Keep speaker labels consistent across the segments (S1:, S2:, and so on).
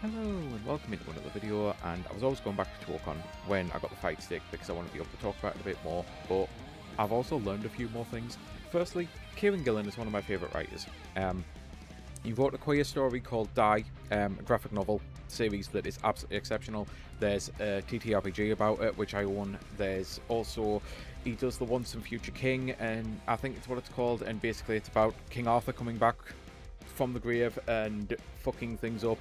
S1: Hello and welcome into another video, and I was always going back to Tōkon when I got the fight stick because I want to be able to talk about it a bit more, but I've also learned a few more things. Firstly, Kieran Gillen is one of my favourite writers. He wrote a queer story called Die, a graphic novel series that is absolutely exceptional. There's a TTRPG about it, which I own. There's also, he does the Once and Future King, and I think it's what it's called, and basically it's about King Arthur coming back from the grave and fucking things up.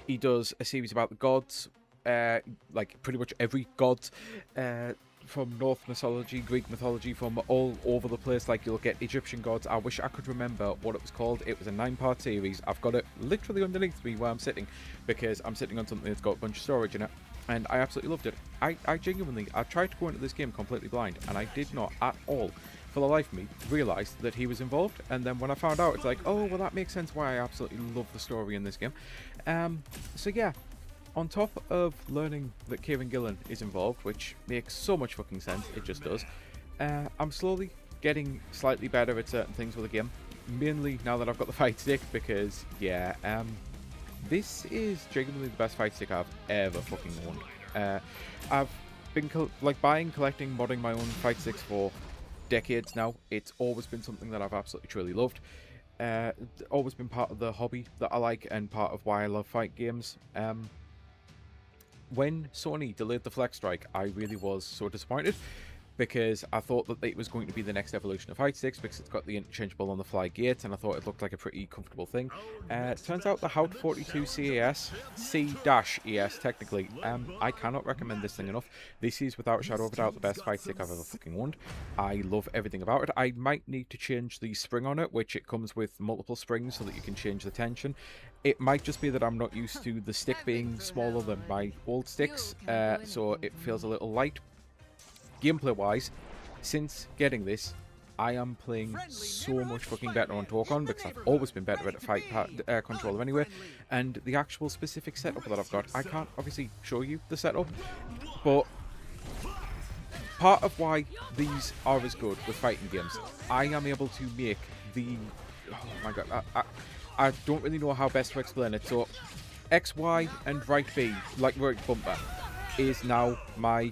S1: He does a series about the gods, like pretty much every god from Norse mythology, Greek mythology, from all over the place. Like you'll get Egyptian gods. I wish I could remember what it was called. It was a 9-part series. I've got it literally underneath me where I'm sitting because I'm sitting on something that's got a bunch of storage in it. And I absolutely loved it. I genuinely, I tried to go into this game completely blind, and I did not at all, for the life of me, realise that he was involved. And then when I found out, it's like, oh, well, that makes sense why I absolutely love the story in this game. So yeah, on top of learning that Kieran Gillen is involved, which makes so much fucking sense, it just does, I'm slowly getting slightly better at certain things with the game. Mainly now that I've got the fight stick, because, yeah, this is genuinely the best fight stick I've ever fucking owned. I've been buying, collecting, modding my own fight sticks for decades now. It's always been something that I've absolutely truly loved. Always been part of the hobby that I like and part of why I love fight games. When Sony delayed the Flex Strike, I really was so disappointed, because I thought that it was going to be the next evolution of fight sticks, because it's got the interchangeable on the fly gate, and I thought it looked like a pretty comfortable thing. Turns out the Hout 42 CAS, C-ES technically, I cannot recommend this thing enough. This is without a shadow of a doubt the best fight stick I've ever fucking owned. I love everything about it. I might need to change the spring on it, which it comes with multiple springs so that you can change the tension. It might just be that I'm not used to the stick being smaller than my old sticks, so it feels a little light. Gameplay wise, since getting this, I am playing so much fucking better on Tōkon, because I've always been better at a fight controller anyway. And the actual specific setup that I've got, I can't obviously show you the setup, but part of why these are as good with fighting games, I am able to make the, oh my god, I don't really know how best to explain it. So X, Y and right B, like right bumper, is now my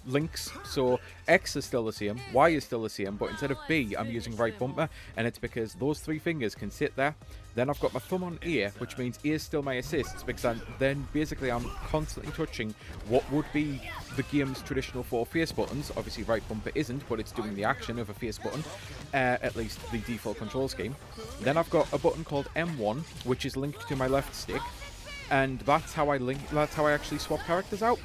S1: links. So X is still the same, Y is still the same, but instead of B I'm using right bumper, and it's because those 3 fingers can sit there. Then I've got my thumb on A, which means A is still my assists, because then basically I'm constantly touching what would be the game's traditional 4 face buttons. Obviously right bumper isn't, but it's doing the action of a face button, at least the default control scheme. Then I've got a button called M1, which is linked to my left stick, and that's how I actually swap characters out.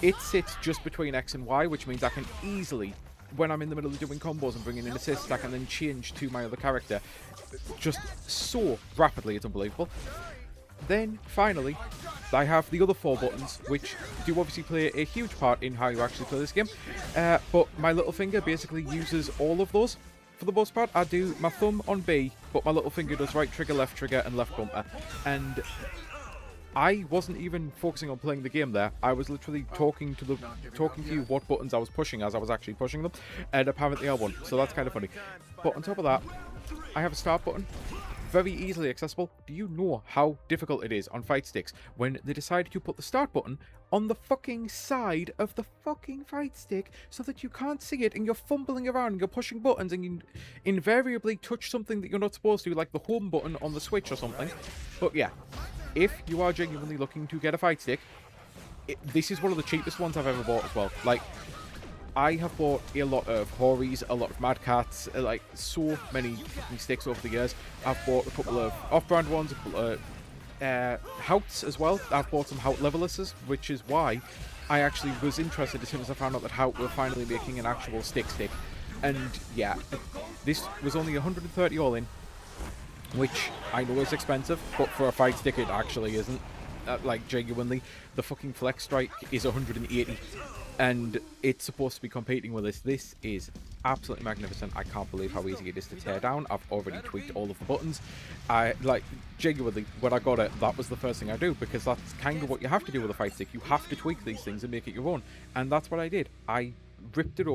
S1: It sits just between X and Y, which means I can easily, when I'm in the middle of doing combos and bringing in assists, I can then change to my other character just so rapidly. It's unbelievable. Then, finally, I have the other 4 buttons, which do obviously play a huge part in how you actually play this game. But my little finger basically uses all of those. For the most part, I do my thumb on B, but my little finger does right trigger, and left bumper. And I wasn't even focusing on playing the game there. I was literally talking to you what buttons I was pushing as I was actually pushing them, and apparently I won, so that's kind of funny. But on top of that, I have a start button, very easily accessible. Do you know how difficult it is on fight sticks when they decided to put the start button on the fucking side of the fucking fight stick so that you can't see it, and you're fumbling around and you're pushing buttons and you invariably touch something that you're not supposed to, like the home button on the Switch or something. But yeah, if you are genuinely looking to get a fight stick, this is one of the cheapest ones I've ever bought as well. Like, I have bought a lot of Horis, a lot of Mad Cats, like so many fucking sticks over the years. I've bought a couple of off-brand ones, a couple of Houts as well. I've bought some Hout Leveluses, which is why I actually was interested as soon as I found out that Hout were finally making an actual stick. And yeah, this was only 130 all in, which I know is expensive, but for a fight stick it actually isn't. Like, genuinely, the fucking Flex Strike is 180, and it's supposed to be competing with this. This is absolutely magnificent. I can't believe how easy it is to tear down. I've already tweaked all of the buttons. Genuinely, when I got it, that was the first thing I do, because that's kind of what you have to do with a fight stick. You have to tweak these things and make it your own, and that's what I did. I ripped it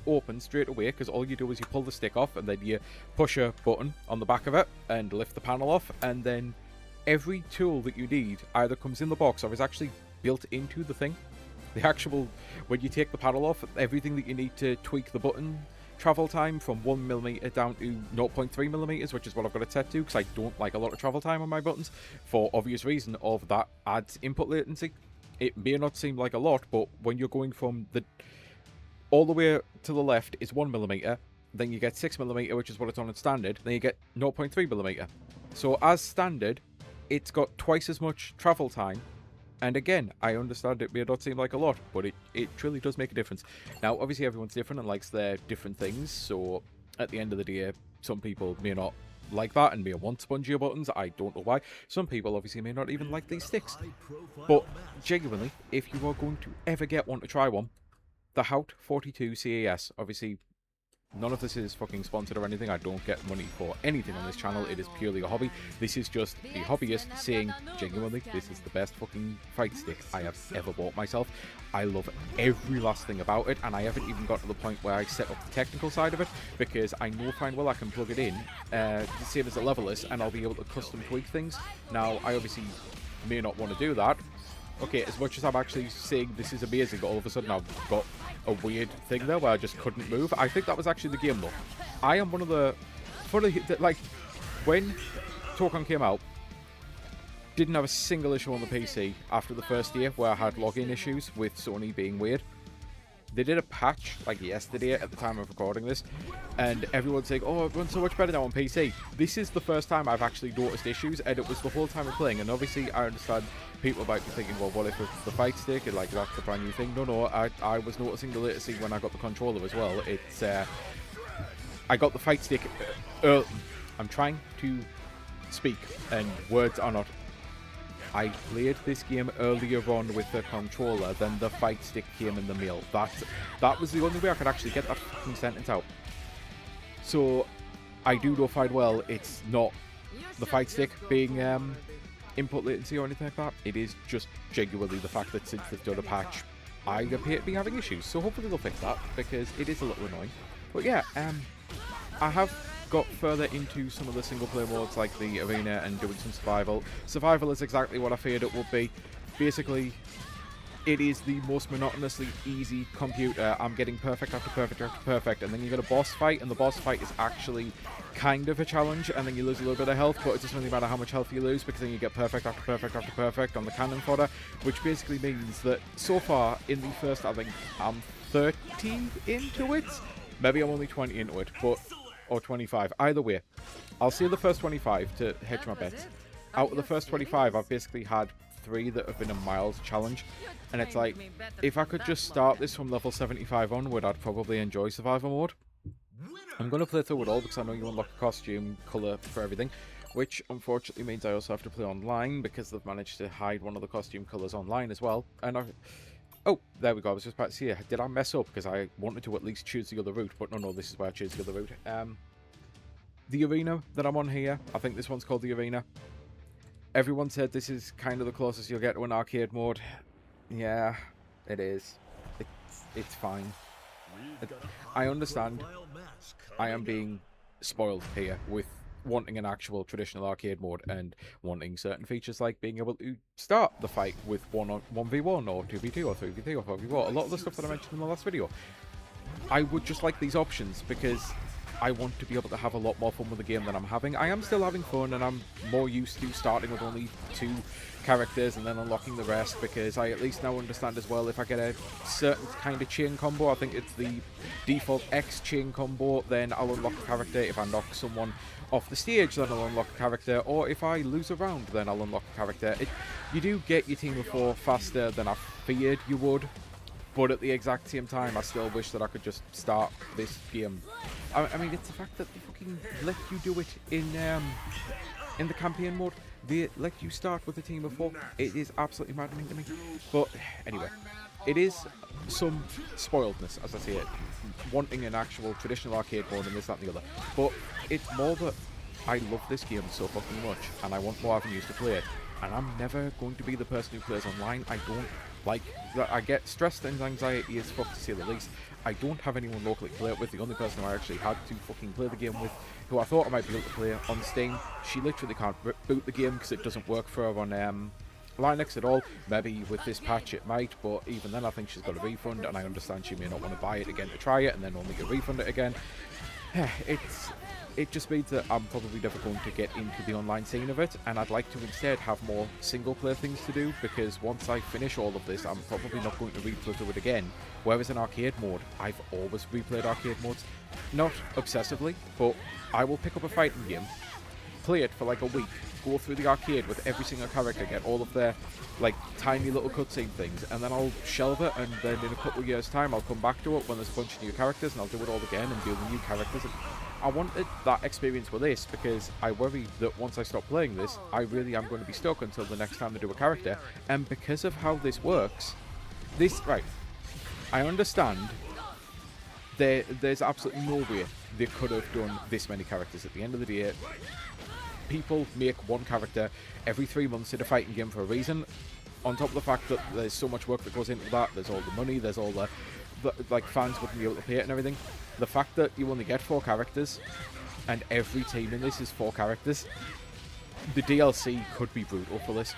S1: open straight away, because all you do is you pull the stick off and then you push a button on the back of it and lift the panel off, and then every tool that you need either comes in the box or is actually built into the thing. The actual, when you take the paddle off, everything that you need to tweak the button travel time from 1mm down to 0.3mm, which is what I've got it set to, because I don't like a lot of travel time on my buttons, for obvious reason of that adds input latency. It may not seem like a lot, but when you're going from the all the way to the left is 1mm, then you get 6mm, which is what it's on in standard, then you get 0.3mm. So as standard, it's got twice as much travel time. And again, I understand it may not seem like a lot, but it truly does make a difference. Now, obviously everyone's different and likes their different things, so at the end of the day, some people may not like that and may want spongier buttons. I don't know why. Some people obviously may not even like these sticks. But genuinely, if you are going to ever get one to try one, the Hout 42 CAS, obviously none of this is fucking sponsored or anything. I don't get money for anything on this channel. It is purely a hobby. This is just the hobbyist saying, genuinely, this is the best fucking fight stick I have ever bought myself. I love every last thing about it, and I haven't even got to the point where I set up the technical side of it, because I know fine well I can plug it in, the same as a levelist, and I'll be able to custom tweak things. Now, I obviously may not want to do that. Okay, as much as I'm actually saying this is amazing, all of a sudden I've got a weird thing there where I just couldn't move. I think that was actually the game though. I am one of the... like, when Tōkon came out, didn't have a single issue on the PC after the first year where I had login issues with Sony being weird. They did a patch, like yesterday at the time of recording this, and everyone's saying, oh, it runs so much better now on PC. This is the first time I've actually noticed issues, and it was the whole time of playing. And obviously, I understand people might be thinking, well, what if it's the fight stick? And like, that's a brand new thing. No, I was noticing the latency when I got the controller as well. It's, I got the fight stick early. I'm trying to speak, and words are not... I played this game earlier on with the controller than the fight stick came in the mail. That was the only way I could actually get that fucking sentence out. So, I do know fine well it's not the fight stick being input latency or anything like that. It is just genuinely the fact that since they've done a patch, I appear to be having issues. So hopefully they'll fix that, because it is a little annoying. But yeah, I have got further into some of the single player modes like the arena and doing some survival. Survival is exactly what I feared it would be. Basically, it is the most monotonously easy computer. I'm getting perfect after perfect after perfect, and then you get a boss fight, and the boss fight is actually kind of a challenge, and then you lose a little bit of health, but it doesn't really matter how much health you lose, because then you get perfect after perfect after perfect on the cannon fodder, which basically means that so far in the first, I think I'm 30 into it. Maybe I'm only 20 into it, but... or 25. Either way, I'll say the first 25 to hedge my bets. Out of the first 25, I've basically had 3 that have been a mild challenge, and it's like, if I could just start this from level 75 onward, I'd probably enjoy survival mode. I'm going to play through it all because I know you unlock a costume colour for everything, which unfortunately means I also have to play online because they've managed to hide one of the costume colours online as well. And oh, there we go. I was just about to see, did I mess up? Because I wanted to at least choose the other route, but no, this is where I choose the other route. The arena that I'm on here, I think this one's called the arena. Everyone said this is kind of the closest you'll get to an arcade mode. Yeah, it is. It's fine. I understand I am being spoiled here with wanting an actual traditional arcade mode and wanting certain features like being able to start the fight with 1v1 or 2v2 or 3v3 or 4v4. A lot of the stuff that I mentioned in the last video. I would just like these options because I want to be able to have a lot more fun with the game than I'm having. I am still having fun, and I'm more used to starting with only 2 characters and then unlocking the rest, because I at least now understand as well if I get a certain kind of chain combo, I think it's the default X chain combo, then I'll unlock a character. If I knock someone off the stage, then I'll unlock a character, or if I lose a round, then I'll unlock a character. You do get your team of 4 faster than I feared you would, but at the exact same time, I still wish that I could just start this game. I mean, it's the fact that they fucking let you do it in the campaign mode. They let you start with a team of 4. It is absolutely maddening to me. But anyway, it is some spoiledness, as I say it, wanting an actual traditional arcade mode and this, that, and the other. But it's more that I love this game so fucking much, and I want more avenues to play it. And I'm never going to be the person who plays online. I don't Like, I get stressed and anxiety as fuck, to say the least. I don't have anyone locally to play it with. The only person who I actually had to fucking play the game with, who I thought I might be able to play on Steam, she literally can't boot the game because it doesn't work for her on Linux at all. Maybe with this patch it might, but even then I think she's got a refund, and I understand she may not want to buy it again to try it and then only get refunded again. It just means that I'm probably never going to get into the online scene of it, and I'd like to instead have more single player things to do, because once I finish all of this, I'm probably not going to replay through it again. Whereas in arcade mode, I've always replayed arcade modes. Not obsessively, but I will pick up a fighting game, play it for like a week, go through the arcade with every single character, get all of their like tiny little cutscene things, and then I'll shelve it, and then in a couple of years time I'll come back to it when there's a bunch of new characters, and I'll do it all again and do the new characters. And I wanted that experience with this because I worry that once I stop playing this, I really am going to be stuck until the next time they do a character. And because of how this works, right, I understand there's absolutely no way they could have done this many characters. At the end of the day, people make one character every 3 months in a fighting game for a reason. On top of the fact that there's so much work that goes into that, there's all the money, there's all the like fans wouldn't be able to pay it and everything. The fact that you only get 4 characters and every team in this is 4 characters, the DLC could be brutal for this,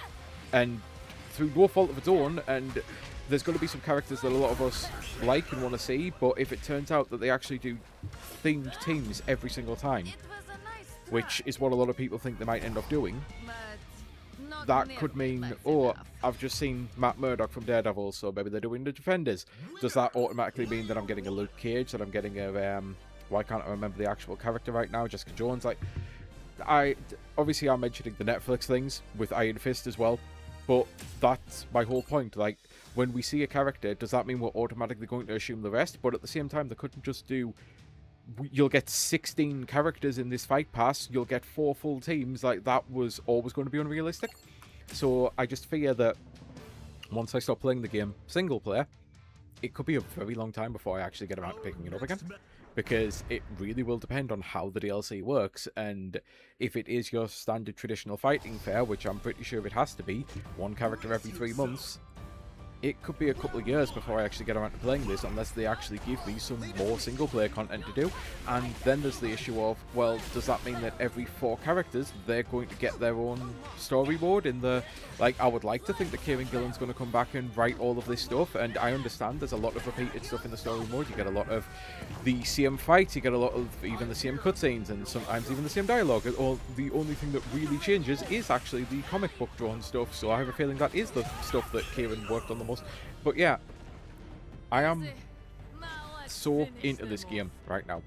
S1: and through no fault of its own. And there's going to be some characters that a lot of us like and want to see, but if it turns out that they actually do themed teams every single time, which is what a lot of people think they might end up doing, that could mean, oh, I've just seen Matt Murdock from Daredevil, so maybe they're doing the Defenders. Does that automatically mean that I'm getting a Luke Cage, that I'm getting a, why can't I remember the actual character right now, Jessica Jones? Like, obviously I'm mentioning the Netflix things with Iron Fist as well, but that's my whole point. Like, when we see a character, does that mean we're automatically going to assume the rest? But at the same time, they couldn't just do, you'll get 16 characters in this fight pass, you'll get 4 full teams. Like, that was always going to be unrealistic. So I just fear that once I stop playing the game single player, it could be a very long time before I actually get around to picking it up again, because it really will depend on how the DLC works. And if it is your standard traditional fighting fare, which I'm pretty sure it has to be, 1 character every 3 months, it could be a couple of years before I actually get around to playing this, unless they actually give me some more single-player content to do. And then there's the issue of, well, does that mean that every 4 characters, they're going to get their own story mode in the... Like, I would like to think that Kieran Gillen's going to come back and write all of this stuff, and I understand there's a lot of repeated stuff in the story mode. You get a lot of the same fights, you get a lot of even the same cutscenes, and sometimes even the same dialogue. Or the only thing that really changes is actually the comic book drawn stuff, so I have a feeling that is the stuff that Kieran worked on the most. But yeah, I am so into this game right now.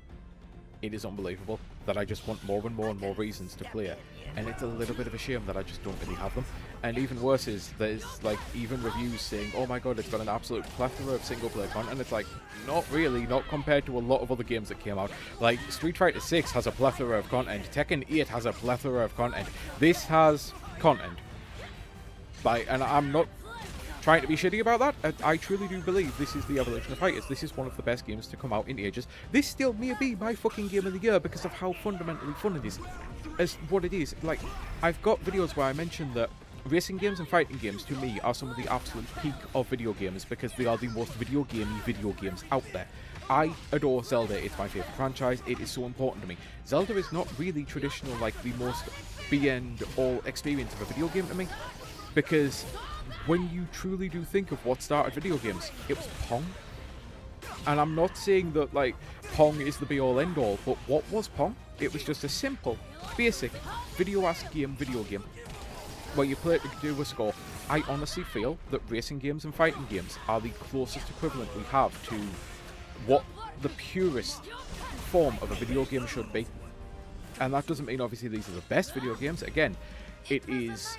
S1: It is unbelievable that I just want more and more and more reasons to play it. And it's a little bit of a shame that I just don't really have them. And even worse is, there's like even reviews saying, oh my god, it's got an absolute plethora of single player content. It's like, not really, not compared to a lot of other games that came out. Like, Street Fighter 6 has a plethora of content, Tekken 8 has a plethora of content. This has content. Like, and I'm not trying to be shitty about that. I truly do believe this is the evolution of fighters. This is one of the best games to come out in ages. This still may be my fucking game of the year because of how fundamentally fun it is. As what it is. Like, I've got videos where I mention that racing games and fighting games, to me, are some of the absolute peak of video games because they are the most video games out there. I adore Zelda. It's my favourite franchise. It is so important to me. Zelda is not really traditional, like the most be-end-all experience of a video game to me, because when you truly do think of what started video games, it was Pong. And I'm not saying that, like, Pong is the be-all end-all, but what was Pong? It was just a simple, basic, video-ass game, where you play it to do a score. I honestly feel that racing games and fighting games are the closest equivalent we have to what the purest form of a video game should be. And that doesn't mean, obviously, these are the best video games. Again, it is...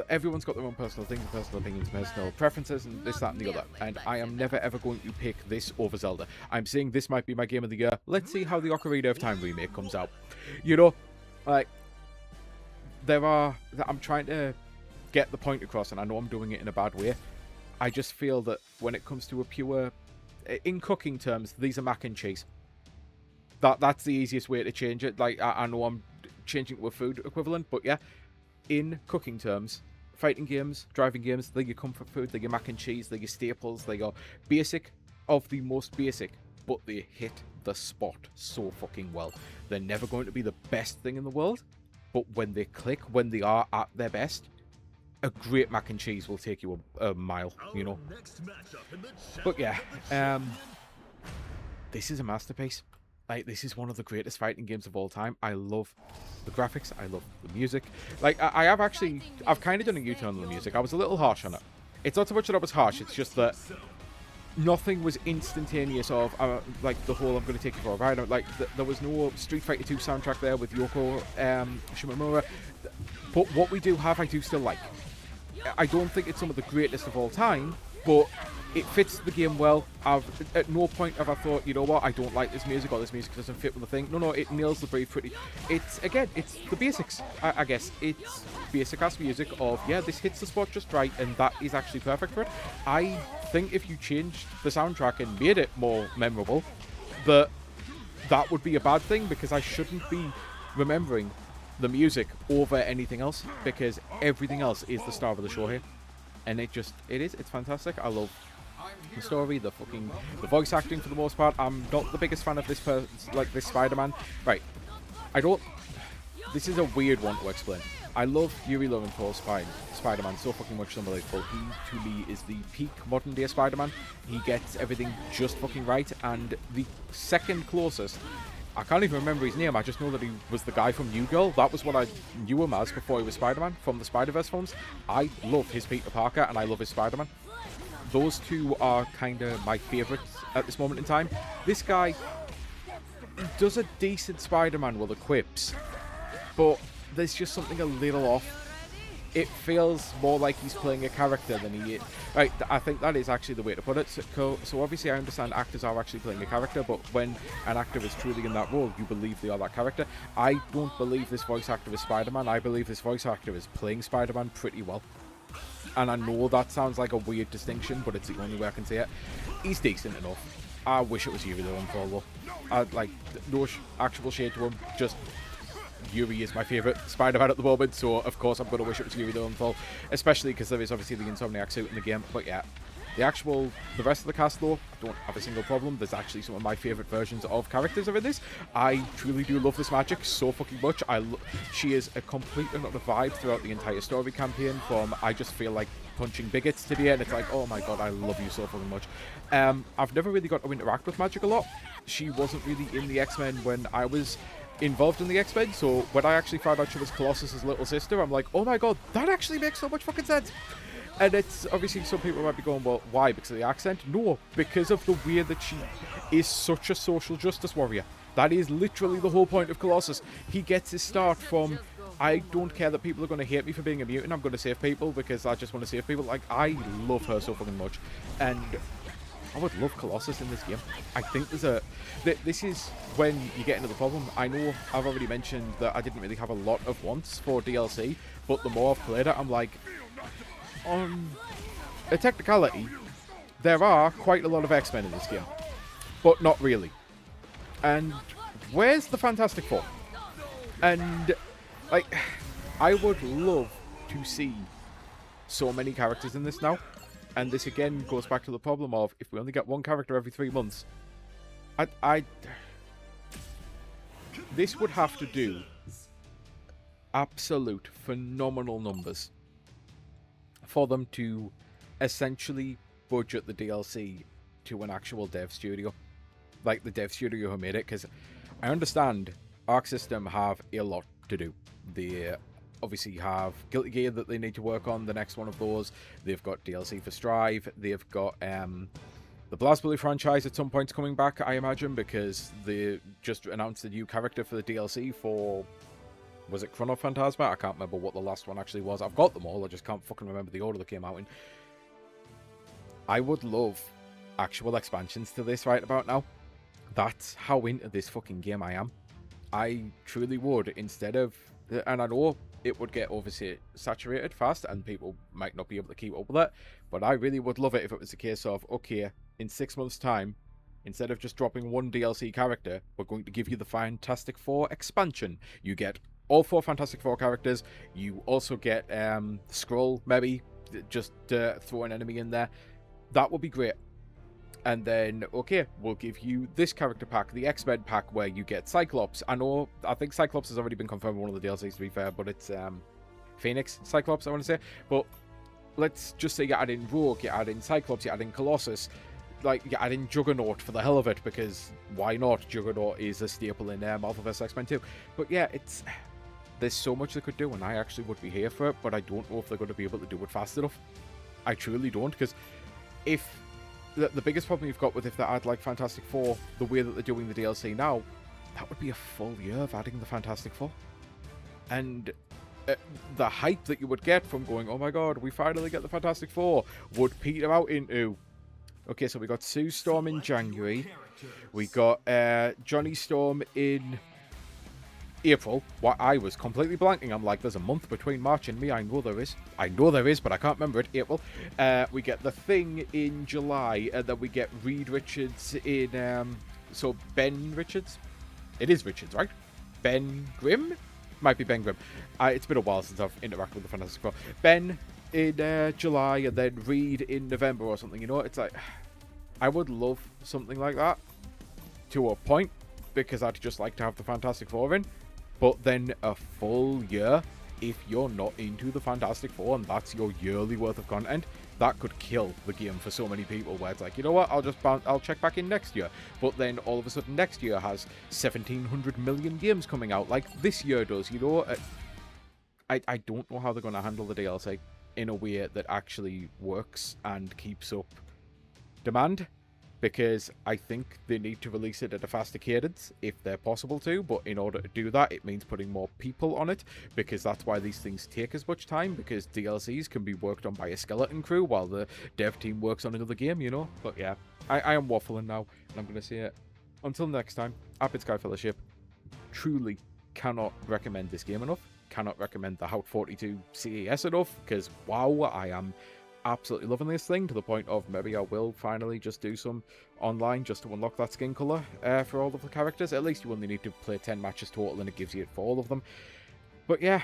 S1: Everyone's got their own personal things, personal opinions, personal preferences, and this, that, and the other. And I am never, ever going to pick this over Zelda. I'm saying this might be my game of the year. Let's see how the Ocarina of Time remake comes out. You know, like, I'm trying to get the point across, and I know I'm doing it in a bad way. I just feel that when it comes to a pure... In cooking terms, these are mac and cheese. That's the easiest way to change it. Like, I know I'm changing it to a food equivalent, but yeah. In cooking terms, fighting games, driving games, they're your comfort food, they're your mac and cheese, they're your staples, they're your basic of the most basic, but they hit the spot so fucking well. They're never going to be the best thing in the world, but when they click, when they are at their best, a great mac and cheese will take you a mile, you know. But yeah, this is a masterpiece. Like, this is one of the greatest fighting games of all time. I love the graphics. I love the music. Like, I've kind of done a U-turn on the music. I was a little harsh on it. It's not so much that I was harsh. It's just that nothing was instantaneous of, like, the whole I'm going to take you for a ride. Like, there was no Street Fighter 2 soundtrack there with Yoko Shimomura. But what we do have, I do still like. I don't think it's some of the greatest of all time, but it fits the game well. At no point have I thought, you know what, I don't like this music, or this music doesn't fit with the thing. No, it nails the brief pretty. It's the basics, I guess. It's basic ass music of, yeah, this hits the spot just right, and that is actually perfect for it. I think if you changed the soundtrack and made it more memorable, that would be a bad thing, because I shouldn't be remembering the music over anything else, because everything else is the star of the show here. And it's fantastic. I love the story, the voice acting for the most part. I'm not the biggest fan of this this Spider-Man. Right. This is a weird one to explain. I love Yuri Lorenthal's Spider-Man so fucking much, so unbelievable. He, to me, is the peak modern day Spider-Man. He gets everything just fucking right, and the second closest, I can't even remember his name, I just know that he was the guy from New Girl. That was what I knew him as before he was Spider-Man, from the Spider-Verse films. I love his Peter Parker, and I love his Spider-Man. Those two are kind of my favourites at this moment in time. This guy does a decent Spider-Man with the quips, but there's just something a little off. It feels more like he's playing a character than he is. Right, I think that is actually the way to put it. So obviously I understand actors are actually playing a character, but when an actor is truly in that role, you believe they are that character. I don't believe this voice actor is Spider-Man. I believe this voice actor is playing Spider-Man pretty well. And I know that sounds like a weird distinction, but it's the only way I can say it. He's decent enough. I wish it was Yuri though. No actual shade to him, just Yuri is my favourite Spider-Man at the moment, so of course I'm going to wish it was Yuri Lowenthal, especially because there is obviously the Insomniac suit in the game. But yeah, the rest of the cast though, I don't have a single problem. There's actually some of my favourite versions of characters are in this. I truly do love this Magic so fucking much. She is a complete and utter vibe throughout the entire story campaign, from I just feel like punching bigots to the end. It's like, oh my god, I love you so fucking much. I've never really got to interact with Magic a lot. She wasn't really in the X-Men when I was involved in the X-Men, so when I actually found out she was Colossus's little sister, I'm like, oh my god, that actually makes so much fucking sense. And it's obviously, some people might be going, well, why? Because of the accent? No, because of the way that she is such a social justice warrior. That is literally the whole point of Colossus. He gets his start from, I don't care that people are going to hate me for being a mutant, I'm going to save people because I just want to save people. Like, I love her so fucking much. And I would love Colossus in this game. I think this is when you get into the problem. I know I've already mentioned that I didn't really have a lot of wants for DLC, but the more I've played it, I'm like, on a technicality, there are quite a lot of X-Men in this game, but not really. And where's the Fantastic Four? And, like, I would love to see so many characters in this now. And this again goes back to the problem of, if we only get one character every 3 months, this would have to do absolute phenomenal numbers for them to essentially budget the DLC to an actual dev studio, like the dev studio who made it. Because I understand Arc System have a lot to do. They obviously have Guilty Gear that they need to work on, the next one of those. They've got DLC for Strive. They've got the BlazBlue franchise at some point's coming back, I imagine, because they just announced a new character for the DLC for, was it Chrono Phantasma? I can't remember what the last one actually was. I've got them all, I just can't fucking remember the order they came out in. I would love actual expansions to this right about now. That's how into this fucking game I am. I truly would, instead of, and I know it would get obviously saturated fast and people might not be able to keep up with it, but I really would love it if it was a case of, okay, in 6 months time, instead of just dropping one DLC character, we're going to give you the Fantastic Four expansion. You get all 4 Fantastic Four characters. You also get Skrull, maybe, just throw an enemy in there. That would be great. And then, okay, we'll give you this character pack, the X-Men pack, where you get Cyclops. I think Cyclops has already been confirmed in one of the DLCs, to be fair, but it's Phoenix Cyclops, I want to say. But let's just say you add in Rogue, you add in Cyclops, you add in Colossus. Like, you add in Juggernaut for the hell of it, because why not? Juggernaut is a staple in Marvel vs. X-Men too. But yeah, there's so much they could do, and I actually would be here for it, but I don't know if they're going to be able to do it fast enough. I truly don't, because if the biggest problem you've got with if they add like Fantastic Four the way that they're doing the DLC now, that would be a full year of adding the Fantastic Four. And the hype that you would get from going, oh my god, we finally get the Fantastic Four, would peter out into... Okay, so we got Sue Storm in January. We got Johnny Storm in April. What I was completely blanking. I'm like, there's a month between March and me. I know there is. I know there is, but I can't remember it. April. We get The Thing in July. And then we get Reed Richards in... so Ben Richards? It is Richards, right? Ben Grimm? Might be Ben Grimm. It's been a while since I've interacted with the Fantastic Four. Ben in July, and then Reed in November or something. You know, it's like... I would love something like that to a point, because I'd just like to have the Fantastic Four in. But then a full year, if you're not into the Fantastic Four and that's your yearly worth of content, that could kill the game for so many people, where it's like, you know what, I'll check back in next year. But then all of a sudden next year has 1,700 million games coming out, like this year does, you know. I don't know how they're going to handle the DLC in a way that actually works and keeps up demand, because I think they need to release it at a faster cadence if they're possible to, but in order to do that, it means putting more people on it, because that's why these things take as much time, because DLCs can be worked on by a skeleton crew while the dev team works on another game, you know. But yeah, I am waffling now, and I'm going to say it. Until next time, Rapid Sky Fellowship. Truly cannot recommend this game enough, cannot recommend the Hout 42 CES enough, because wow, I am absolutely loving this thing, to the point of maybe I will finally just do some online just to unlock that skin color for all of the characters. At least you only need to play 10 matches total, and it gives you it for all of them. But yeah,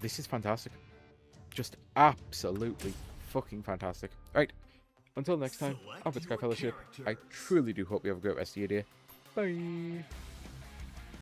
S1: this is fantastic. Just absolutely fucking fantastic. Right, until next time, I've been Sky Fellowship. I truly do hope you have a great rest of your day. Bye.